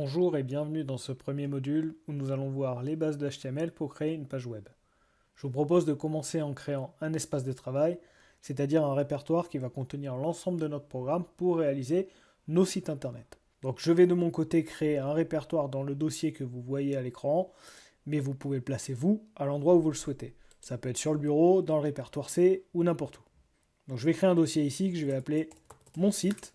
Bonjour et bienvenue dans ce premier module où nous allons voir les bases de HTML pour créer une page web. Je vous propose de commencer en créant un espace de travail, c'est-à-dire un répertoire qui va contenir l'ensemble de notre programme pour réaliser nos sites internet. Donc je vais de mon côté créer un répertoire dans le dossier que vous voyez à l'écran, mais vous pouvez le placer vous à l'endroit où vous le souhaitez. Ça peut être sur le bureau, dans le répertoire C ou n'importe où. Donc je vais créer un dossier ici que je vais appeler mon site.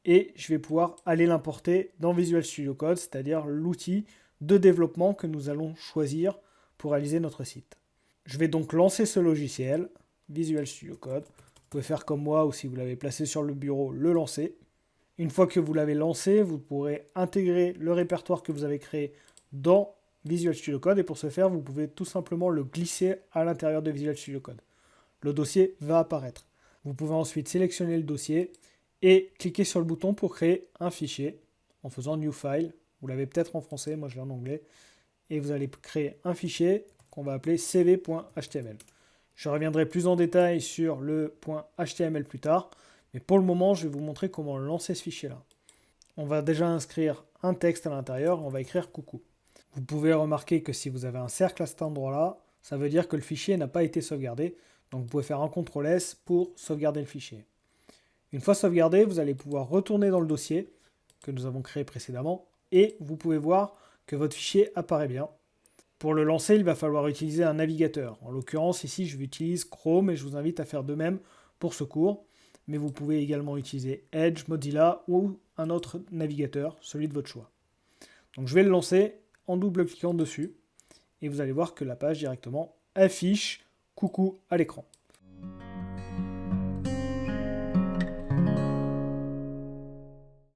Et je vais pouvoir aller l'importer dans Visual Studio Code, c'est-à-dire l'outil de développement que nous allons choisir pour réaliser notre site. Je vais donc lancer ce logiciel, Visual Studio Code. Vous pouvez faire comme moi ou si vous l'avez placé sur le bureau, le lancer. Une fois que vous l'avez lancé, vous pourrez intégrer le répertoire que vous avez créé dans Visual Studio Code et pour ce faire, vous pouvez tout simplement le glisser à l'intérieur de Visual Studio Code. Le dossier va apparaître. Vous pouvez ensuite sélectionner le dossier et cliquez sur le bouton pour créer un fichier en faisant New File. Vous l'avez peut-être en français, moi je l'ai en anglais. Et vous allez créer un fichier qu'on va appeler cv.html. Je reviendrai plus en détail sur le .html plus tard, mais pour le moment, je vais vous montrer comment lancer ce fichier-là. On va déjà inscrire un texte à l'intérieur, on va écrire coucou. Vous pouvez remarquer que si vous avez un cercle à cet endroit-là, ça veut dire que le fichier n'a pas été sauvegardé. Donc vous pouvez faire un CTRL S pour sauvegarder le fichier. Une fois sauvegardé, vous allez pouvoir retourner dans le dossier que nous avons créé précédemment et vous pouvez voir que votre fichier apparaît bien. Pour le lancer, il va falloir utiliser un navigateur. En l'occurrence, ici, je utilise Chrome et je vous invite à faire de même pour ce cours. Mais vous pouvez également utiliser Edge, Mozilla ou un autre navigateur, celui de votre choix. Donc je vais le lancer en double-cliquant dessus et vous allez voir que la page directement affiche coucou à l'écran.